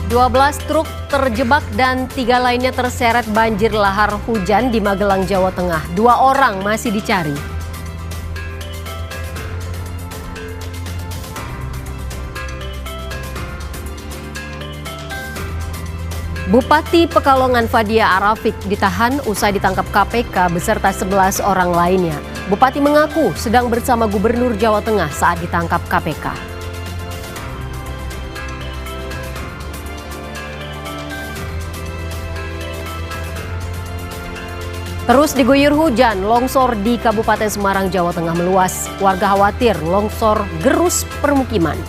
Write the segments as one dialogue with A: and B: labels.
A: 12 truk terjebak dan 3 lainnya terseret banjir lahar hujan di Magelang, Jawa Tengah. 2 orang masih dicari. Bupati Pekalongan Fadia Arafik ditahan usai ditangkap KPK beserta 11 orang lainnya. Bupati mengaku sedang bersama Gubernur Jawa Tengah saat ditangkap KPK. Terus diguyur hujan, longsor di Kabupaten Semarang, Jawa Tengah meluas. Warga khawatir longsor gerus permukiman.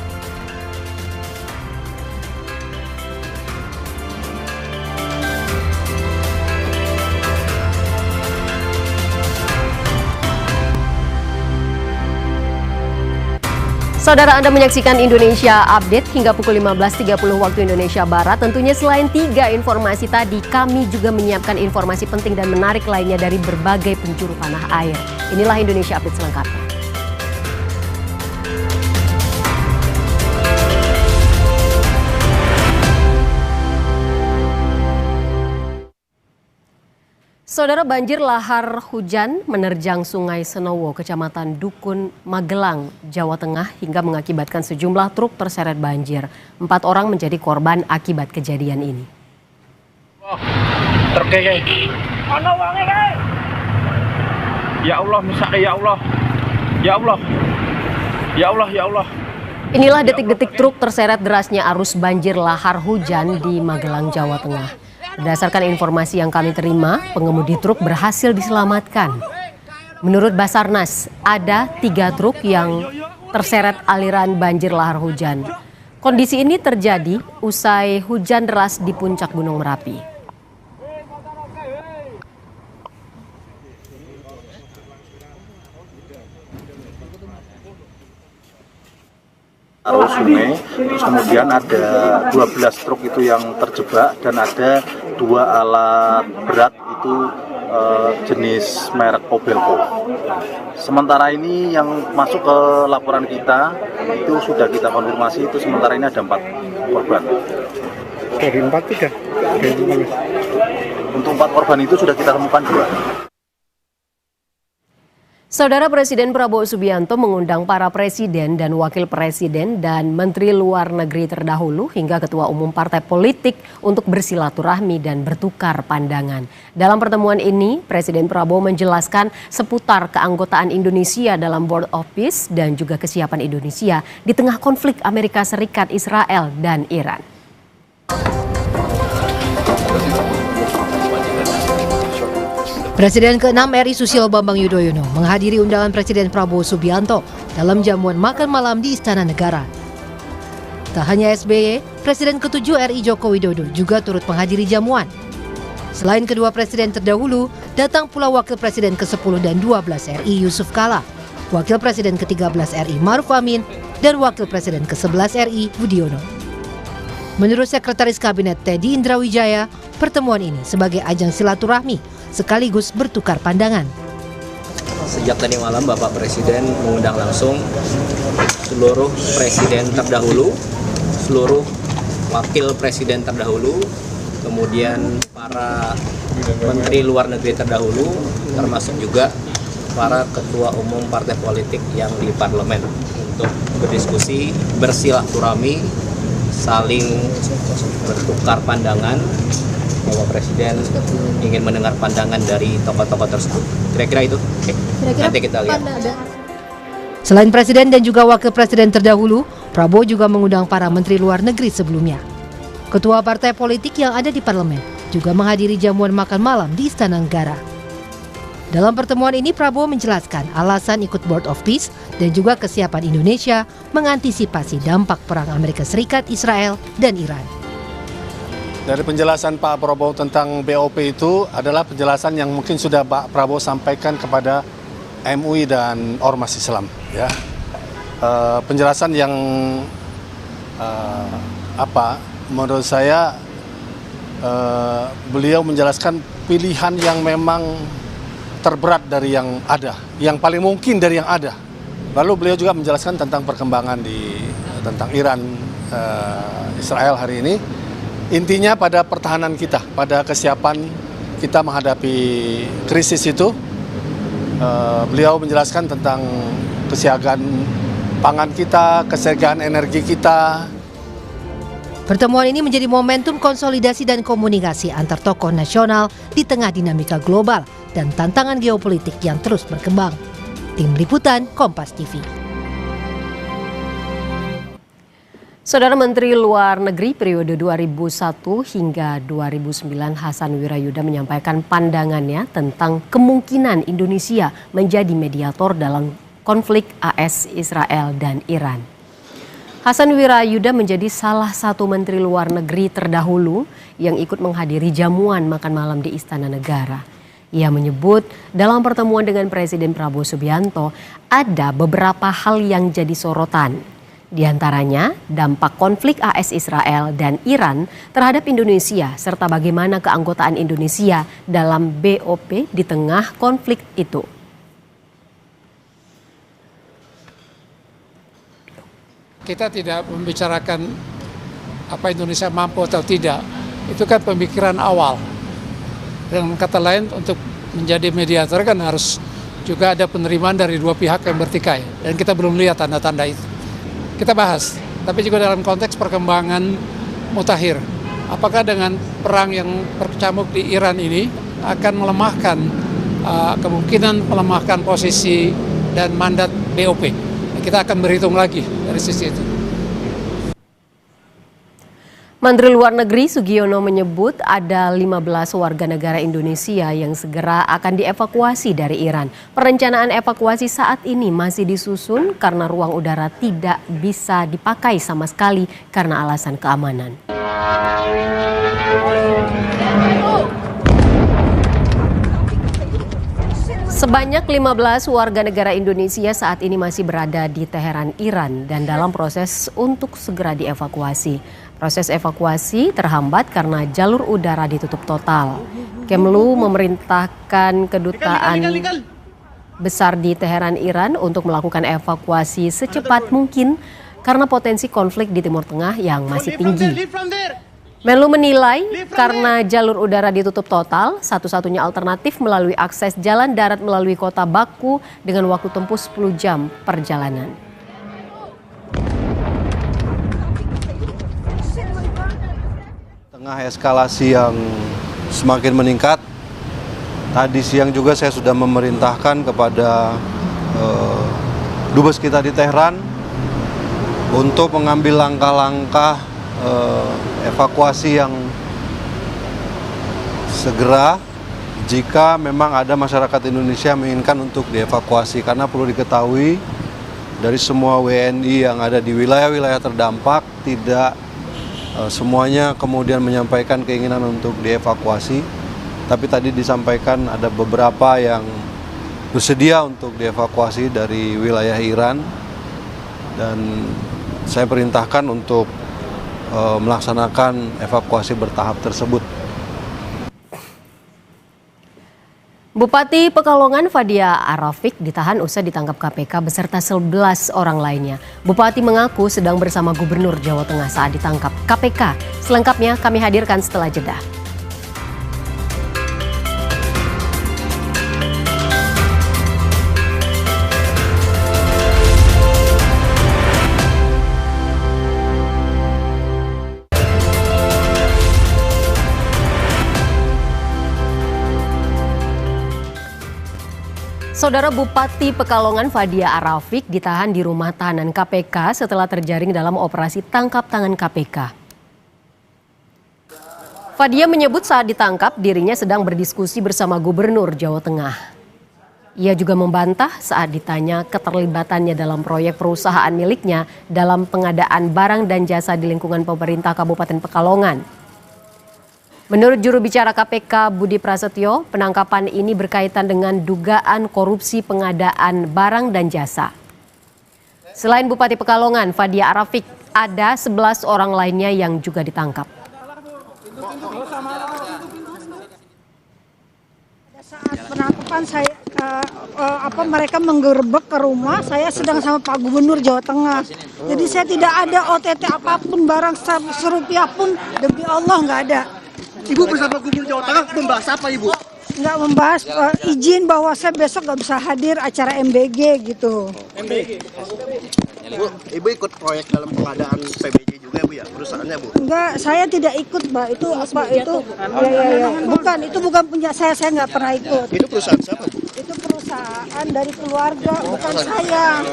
A: Saudara, Anda menyaksikan Indonesia Update hingga pukul 15.30 waktu Indonesia Barat. Tentunya selain 3 informasi tadi, kami juga menyiapkan informasi penting dan menarik lainnya dari berbagai penjuru tanah air. Inilah Indonesia Update selengkapnya. Saudara, banjir lahar hujan menerjang Sungai Senowo, Kecamatan Dukun, Magelang, Jawa Tengah hingga mengakibatkan sejumlah truk terseret banjir. 4 orang menjadi korban akibat kejadian ini.
B: Mana uangnya, guys? Ya Allah, misalnya ya Allah. Ya Allah. Ya Allah, ya Allah.
A: Inilah detik-detik truk terseret derasnya arus banjir lahar hujan di Magelang, Jawa Tengah. Berdasarkan informasi yang kami terima, pengemudi truk berhasil diselamatkan. Menurut Basarnas, ada 3 truk yang terseret aliran banjir lahar hujan. Kondisi ini terjadi usai hujan deras di puncak Gunung Merapi.
C: Arus sungai, terus kemudian ada 12 truk itu yang terjebak dan ada 2 alat berat itu jenis merek Kobelco. Sementara ini yang masuk ke laporan kita itu sudah kita konfirmasi, itu sementara ini ada 4 korban.
D: Dari 4 sudah?
C: Untuk 4 korban itu sudah kita temukan 2.
A: Saudara, Presiden Prabowo Subianto mengundang para presiden dan wakil presiden dan menteri luar negeri terdahulu hingga ketua umum partai politik untuk bersilaturahmi dan bertukar pandangan. Dalam pertemuan ini, Presiden Prabowo menjelaskan seputar keanggotaan Indonesia dalam Board of Peace dan juga kesiapan Indonesia di tengah konflik Amerika Serikat, Israel, dan Iran.
E: Presiden ke-6 RI Susilo Bambang Yudhoyono menghadiri undangan Presiden Prabowo Subianto dalam jamuan makan malam di Istana Negara. Tak hanya SBY, Presiden ke-7 RI Joko Widodo juga turut menghadiri jamuan. Selain kedua presiden terdahulu, datang pula Wakil Presiden ke-10 dan 12 RI Yusuf Kala, Wakil Presiden ke-13 RI Maruf Amin, dan Wakil Presiden ke-11 RI Budiono. Menurut Sekretaris Kabinet Teddy Indrawijaya, pertemuan ini sebagai ajang silaturahmi sekaligus bertukar pandangan.
F: Sejak tadi malam Bapak Presiden mengundang langsung seluruh presiden terdahulu, seluruh wakil presiden terdahulu, kemudian para menteri luar negeri terdahulu, termasuk juga para ketua umum partai politik yang di parlemen untuk berdiskusi, bersilaturahmi, saling bertukar pandangan. Bapak Presiden ingin mendengar pandangan dari tokoh-tokoh tersebut. Kira-kira itu. Oke. Nanti kita lihat.
E: Selain Presiden dan juga Wakil Presiden terdahulu, Prabowo juga mengundang para Menteri Luar Negeri sebelumnya. Ketua partai politik yang ada di parlemen juga menghadiri jamuan makan malam di Istana Negara. Dalam pertemuan ini, Prabowo menjelaskan alasan ikut Board of Peace dan juga kesiapan Indonesia mengantisipasi dampak perang Amerika Serikat, Israel, dan Iran.
D: Dari penjelasan Pak Prabowo tentang BOP itu adalah penjelasan yang mungkin sudah Pak Prabowo sampaikan kepada MUI dan Ormas Islam. Ya, penjelasan yang menurut saya beliau menjelaskan pilihan yang memang terberat dari yang ada, yang paling mungkin dari yang ada. Lalu beliau juga menjelaskan tentang perkembangan tentang Iran, Israel hari ini. Intinya pada pertahanan kita, pada kesiapan kita menghadapi krisis itu. Beliau menjelaskan tentang kesiagaan pangan kita, kesiagaan energi kita.
E: Pertemuan ini menjadi momentum konsolidasi dan komunikasi antar tokoh nasional di tengah dinamika global dan tantangan geopolitik yang terus berkembang. Tim Liputan Kompas TV.
A: Saudara Menteri Luar Negeri periode 2001 hingga 2009 Hasan Wirayuda menyampaikan pandangannya tentang kemungkinan Indonesia menjadi mediator dalam konflik AS Israel dan Iran. Hasan Wirayuda menjadi salah satu Menteri Luar Negeri terdahulu yang ikut menghadiri jamuan makan malam di Istana Negara. Ia menyebut dalam pertemuan dengan Presiden Prabowo Subianto ada beberapa hal yang jadi sorotan. Di antaranya dampak konflik AS Israel dan Iran terhadap Indonesia serta bagaimana keanggotaan Indonesia dalam BOP di tengah konflik itu.
G: Kita tidak membicarakan apa Indonesia mampu atau tidak. Itu kan pemikiran awal. Dengan kata lain untuk menjadi mediator kan harus juga ada penerimaan dari dua pihak yang bertikai. Dan kita belum lihat tanda-tanda itu. Kita bahas, tapi juga dalam konteks perkembangan mutakhir. Apakah dengan perang yang berkecamuk di Iran ini akan melemahkan, kemungkinan melemahkan posisi dan mandat BOP. Kita akan berhitung lagi dari sisi itu.
A: Menteri Luar Negeri Sugiono menyebut ada 15 warga negara Indonesia yang segera akan dievakuasi dari Iran. Perencanaan evakuasi saat ini masih disusun karena ruang udara tidak bisa dipakai sama sekali karena alasan keamanan. Sebanyak 15 warga negara Indonesia saat ini masih berada di Teheran, Iran dan dalam proses untuk segera dievakuasi. Proses evakuasi terhambat karena jalur udara ditutup total. Kemlu memerintahkan kedutaan besar di Teheran, Iran untuk melakukan evakuasi secepat mungkin karena potensi konflik di Timur Tengah yang masih tinggi. Menlu menilai karena jalur udara ditutup total, satu-satunya alternatif melalui akses jalan darat melalui kota Baku dengan waktu tempuh 10 jam perjalanan.
H: Tengah eskalasi yang semakin meningkat, tadi siang juga saya sudah memerintahkan kepada dubes kita di Tehran untuk mengambil langkah-langkah evakuasi yang segera jika memang ada masyarakat Indonesia menginginkan untuk dievakuasi. Karena perlu diketahui dari semua WNI yang ada di wilayah-wilayah terdampak tidak semuanya kemudian menyampaikan keinginan untuk dievakuasi, tapi tadi disampaikan ada beberapa yang bersedia untuk dievakuasi dari wilayah Iran dan saya perintahkan untuk melaksanakan evakuasi bertahap tersebut.
A: Bupati Pekalongan Fadia Arafik ditahan usai ditangkap KPK beserta 11 orang lainnya. Bupati mengaku sedang bersama Gubernur Jawa Tengah saat ditangkap KPK. Selengkapnya kami hadirkan setelah jeda. Saudara Bupati Pekalongan Fadia Arafik ditahan di rumah tahanan KPK setelah terjaring dalam operasi tangkap tangan KPK. Fadia menyebut saat ditangkap dirinya sedang berdiskusi bersama Gubernur Jawa Tengah. Ia juga membantah saat ditanya keterlibatannya dalam proyek perusahaan miliknya dalam pengadaan barang dan jasa di lingkungan pemerintah Kabupaten Pekalongan. Menurut juru bicara KPK Budi Prasetyo, penangkapan ini berkaitan dengan dugaan korupsi pengadaan barang dan jasa. Selain Bupati Pekalongan, Fadia Arafik, ada 11 orang lainnya yang juga ditangkap.
I: Saat penangkapan saya mereka menggerebek ke rumah, saya sedang sama Pak Gubernur Jawa Tengah. Jadi saya tidak ada OTT apapun, barang serupiah pun, demi Allah nggak ada.
J: Ibu bersama Gubernur Jawa Tengah membahas apa, Ibu?
I: Nggak membahas izin bahwa saya besok nggak bisa hadir acara MBG gitu.
J: MBG? Ibu ikut proyek dalam pengadaan PBJ juga, Bu, ya, perusahaannya, Bu?
I: Enggak, saya tidak ikut, Mbak. Itu apa itu? Ya. Itu bukan punya saya nggak pernah ikut.
J: Itu perusahaan siapa, Bu?
I: Itu perusahaan dari keluarga, bukan saya.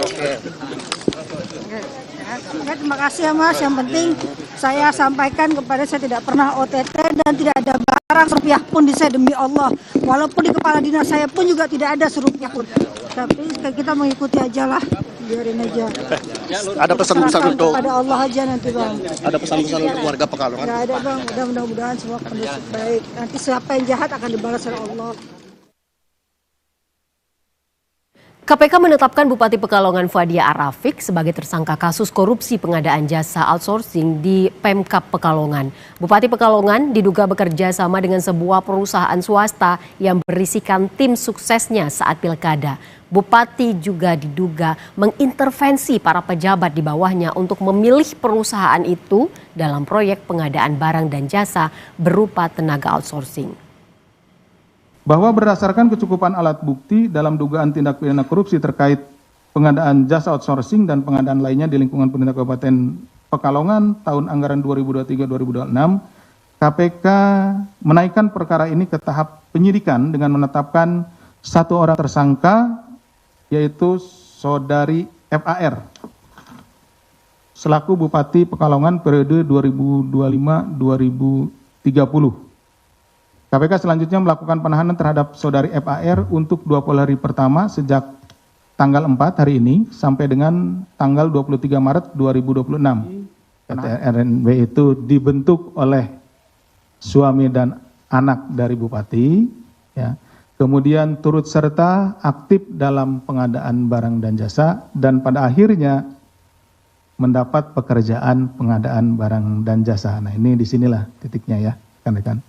I: Oke, terima kasih ya, Mas. Yang penting saya sampaikan kepada saya tidak pernah OTT dan tidak ada barang serupiah pun di saya, demi Allah. Walaupun di kepala dinas saya pun juga tidak ada serupiah pun. Tapi kita mengikuti aja lah, biarin aja.
J: Ada pesan-pesan untuk
I: pada Allah aja nanti, Bang.
J: Ada pesan-pesan untuk warga Pekalongan?
I: Nggak ada, Bang. Mudah-mudahan semua kondusif baik. Nanti siapa yang jahat akan dibalas oleh Allah.
A: KPK menetapkan Bupati Pekalongan Fadia Arafik sebagai tersangka kasus korupsi pengadaan jasa outsourcing di Pemkab Pekalongan. Bupati Pekalongan diduga bekerja sama dengan sebuah perusahaan swasta yang berisikan tim suksesnya saat pilkada. Bupati juga diduga mengintervensi para pejabat di bawahnya untuk memilih perusahaan itu dalam proyek pengadaan barang dan jasa berupa tenaga outsourcing.
K: Bahwa berdasarkan kecukupan alat bukti dalam dugaan tindak pidana korupsi terkait pengadaan jasa outsourcing dan pengadaan lainnya di lingkungan pemerintah Kabupaten Pekalongan tahun anggaran 2023-2026, KPK menaikkan perkara ini ke tahap penyidikan dengan menetapkan satu orang tersangka, yaitu Saudari FAR, selaku Bupati Pekalongan periode 2025-2030. KPK selanjutnya melakukan penahanan terhadap Saudari FAR untuk 20 hari pertama sejak tanggal 4 hari ini sampai dengan tanggal 23 Maret 2026. PT RNB itu dibentuk oleh suami dan anak dari Bupati, ya. Kemudian turut serta aktif dalam pengadaan barang dan jasa dan pada akhirnya mendapat pekerjaan pengadaan barang dan jasa. Nah, ini disinilah titiknya ya, rekan-rekan.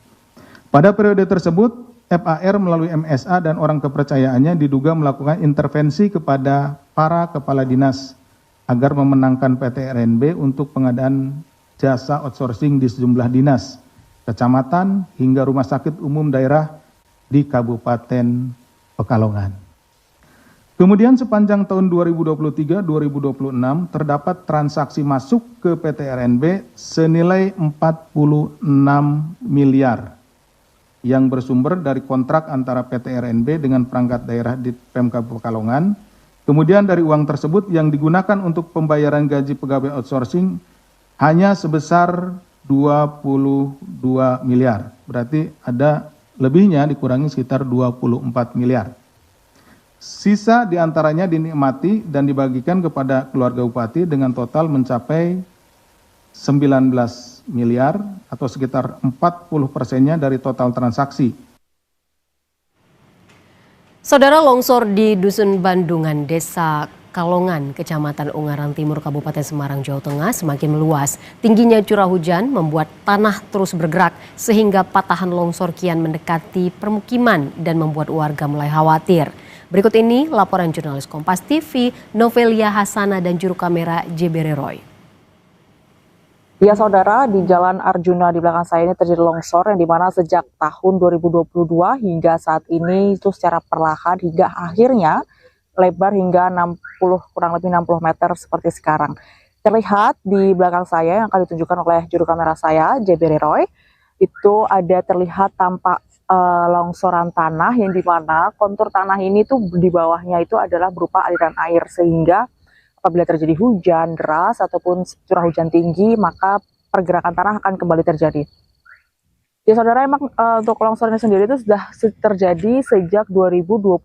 K: Pada periode tersebut, FAR melalui MSA dan orang kepercayaannya diduga melakukan intervensi kepada para kepala dinas agar memenangkan PT RNB untuk pengadaan jasa outsourcing di sejumlah dinas, kecamatan, hingga rumah sakit umum daerah di Kabupaten Pekalongan. Kemudian sepanjang tahun 2023-2026 terdapat transaksi masuk ke PT RNB senilai 46 miliar yang bersumber dari kontrak antara PT RNB dengan perangkat daerah di Pemkab Pekalongan. Kemudian dari uang tersebut yang digunakan untuk pembayaran gaji pegawai outsourcing hanya sebesar 22 miliar. Berarti ada lebihnya dikurangi sekitar 24 miliar. Sisa diantaranya dinikmati dan dibagikan kepada keluarga Bupati dengan total mencapai 19 miliar atau sekitar 40%-nya dari total transaksi.
A: Saudara, longsor di Dusun Bandungan, Desa Kalongan, Kecamatan Ungaran Timur, Kabupaten Semarang, Jawa Tengah semakin meluas. Tingginya curah hujan membuat tanah terus bergerak sehingga patahan longsor kian mendekati permukiman dan membuat warga mulai khawatir. Berikut ini laporan jurnalis Kompas TV, Novelia Hasana dan juru kamera JB Roy.
L: Ya saudara, di Jalan Arjuna di belakang saya ini terjadi longsor yang dimana sejak tahun 2022 hingga saat ini itu secara perlahan hingga akhirnya lebar hingga kurang lebih 60 meter seperti sekarang. Terlihat di belakang saya yang akan ditunjukkan oleh juru kamera saya, JB Roy, itu ada terlihat tampak longsoran tanah yang dimana kontur tanah ini tuh di bawahnya itu adalah berupa aliran air sehingga apabila terjadi hujan deras ataupun curah hujan tinggi, maka pergerakan tanah akan kembali terjadi. Ya saudara, emang untuk longsor ini sendiri itu sudah terjadi sejak 2022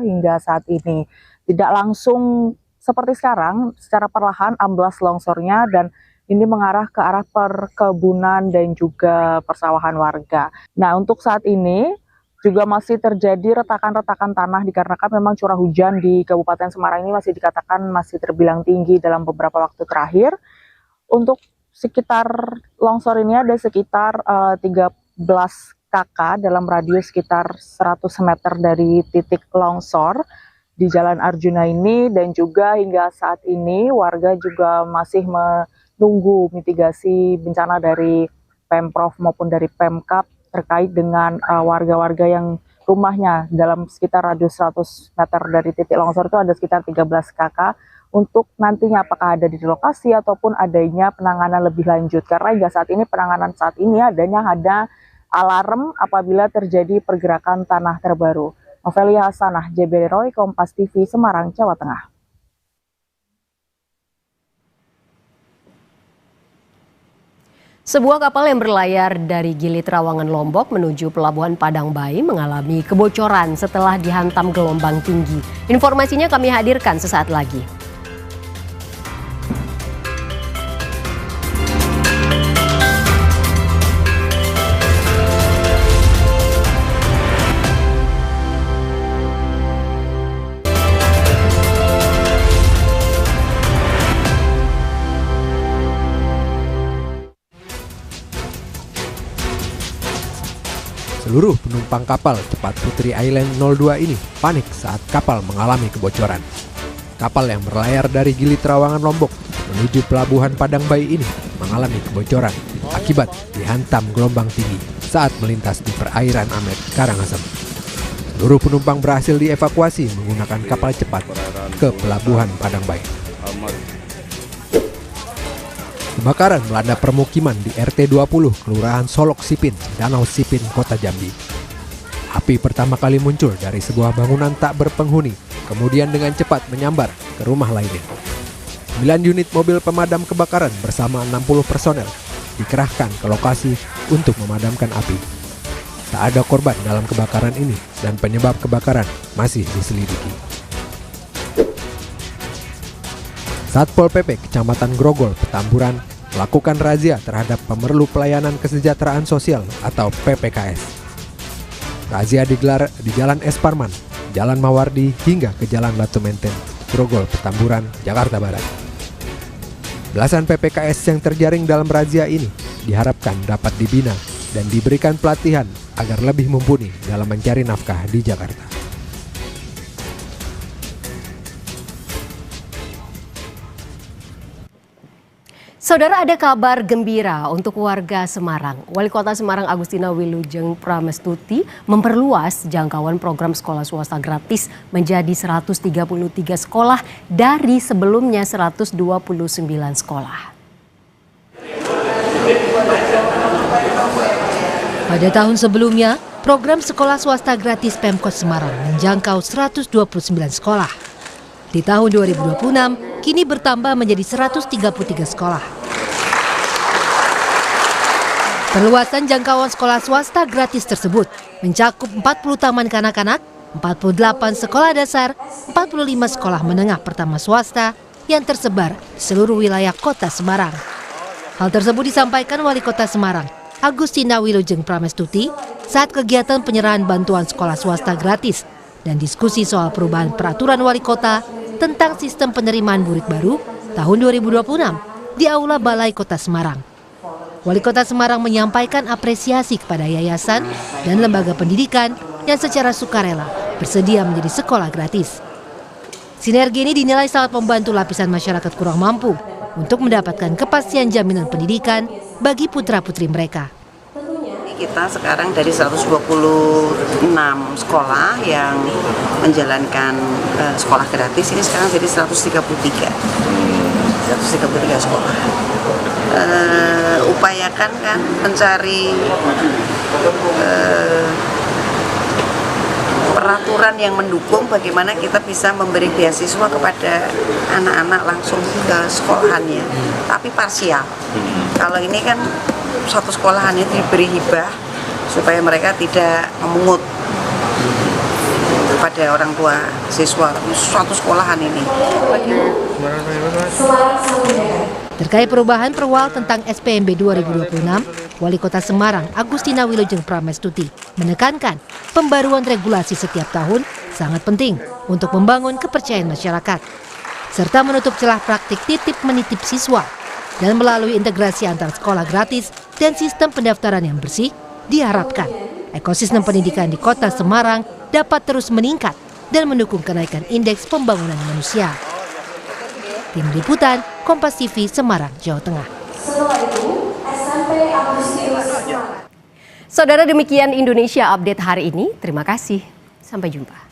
L: hingga saat ini. Tidak langsung seperti sekarang, secara perlahan amblas longsornya dan ini mengarah ke arah perkebunan dan juga persawahan warga. Nah, untuk saat ini juga masih terjadi retakan-retakan tanah dikarenakan memang curah hujan di Kabupaten Semarang ini masih dikatakan masih terbilang tinggi dalam beberapa waktu terakhir. Untuk sekitar longsor ini ada sekitar 13 KK dalam radius sekitar 100 meter dari titik longsor di Jalan Arjuna ini, dan juga hingga saat ini warga juga masih menunggu mitigasi bencana dari Pemprov maupun dari Pemkab terkait dengan warga-warga yang rumahnya dalam sekitar radius 100 meter dari titik longsor itu ada sekitar 13 KK untuk nantinya apakah ada di lokasi ataupun adanya penanganan lebih lanjut, karena hingga saat ini penanganan saat ini ada alarm apabila terjadi pergerakan tanah terbaru. Novelia Hasanah, JBR Roy, Kompas TV, Semarang, Jawa Tengah.
A: Sebuah kapal yang berlayar dari Gili Trawangan Lombok menuju Pelabuhan Padang Bayi mengalami kebocoran setelah dihantam gelombang tinggi. Informasinya kami hadirkan sesaat lagi.
M: Seluruh penumpang kapal Cepat Putri Island 02 ini panik saat kapal mengalami kebocoran. Kapal yang berlayar dari Gili Trawangan Lombok menuju Pelabuhan Padang Bayi ini mengalami kebocoran akibat dihantam gelombang tinggi saat melintas di perairan Amet, Karangasem. Seluruh penumpang berhasil dievakuasi menggunakan kapal cepat ke Pelabuhan Padang Bayi. Kebakaran melanda permukiman di RT 20, Kelurahan Solok Sipin, Danau Sipin, Kota Jambi. Api pertama kali muncul dari sebuah bangunan tak berpenghuni, kemudian dengan cepat menyambar ke rumah lainnya. 9 unit mobil pemadam kebakaran bersama 60 personel dikerahkan ke lokasi untuk memadamkan api. Tak ada korban dalam kebakaran ini dan penyebab kebakaran masih diselidiki. Satpol PP Kecamatan Grogol, Petamburan melakukan razia terhadap pemerlu pelayanan kesejahteraan sosial atau PPKS. Razia digelar di Jalan Es Parman, Jalan Mawardi hingga ke Jalan Batu Menteng, Grogol, Petamburan, Jakarta Barat. Belasan PPKS yang terjaring dalam razia ini diharapkan dapat dibina dan diberikan pelatihan agar lebih mumpuni dalam mencari nafkah di Jakarta.
A: Saudara, ada kabar gembira untuk warga Semarang. Wali Kota Semarang Agustina Wilujeng Pramestuti memperluas jangkauan program sekolah swasta gratis menjadi 133 sekolah dari sebelumnya 129 sekolah.
E: Pada tahun sebelumnya, program sekolah swasta gratis Pemkot Semarang menjangkau 129 sekolah. Di tahun 2026, kini bertambah menjadi 133 sekolah. Perluasan jangkauan sekolah swasta gratis tersebut mencakup 40 taman kanak-kanak, 48 sekolah dasar, 45 sekolah menengah pertama swasta yang tersebar di seluruh wilayah Kota Semarang. Hal tersebut disampaikan Wali Kota Semarang, Agustina Wilujeng Pramestuti, saat kegiatan penyerahan bantuan sekolah swasta gratis dan diskusi soal perubahan peraturan Wali Kota tentang sistem penerimaan murid baru tahun 2026 di Aula Balai Kota Semarang. Wali Kota Semarang menyampaikan apresiasi kepada yayasan dan lembaga pendidikan yang secara sukarela bersedia menjadi sekolah gratis. Sinergi ini dinilai sangat membantu lapisan masyarakat kurang mampu untuk mendapatkan kepastian jaminan pendidikan bagi putra-putri mereka.
N: Kita sekarang dari 126 sekolah yang menjalankan sekolah gratis, ini sekarang jadi 133 sekolah. Upayakan kan mencari peraturan yang mendukung bagaimana kita bisa memberi beasiswa kepada anak-anak langsung ke sekolahannya, tapi parsial. Kalau ini kan satu sekolahan itu diberi hibah supaya mereka tidak memungut kepada orang tua siswa suatu sekolahan ini.
E: Terkait perubahan perwal tentang SPMB 2026, Wali Kota Semarang Agustina Wilujeng Pramestuti menekankan pembaruan regulasi setiap tahun sangat penting untuk membangun kepercayaan masyarakat, serta menutup celah praktik titip menitip siswa. Dan melalui integrasi antara sekolah gratis dan sistem pendaftaran yang bersih, diharapkan ekosistem pendidikan di Kota Semarang dapat terus meningkat dan mendukung kenaikan indeks pembangunan manusia. Tim Liputan, Kompas TV, Semarang, Jawa Tengah.
A: Saudara, demikian Indonesia Update hari ini. Terima kasih. Sampai jumpa.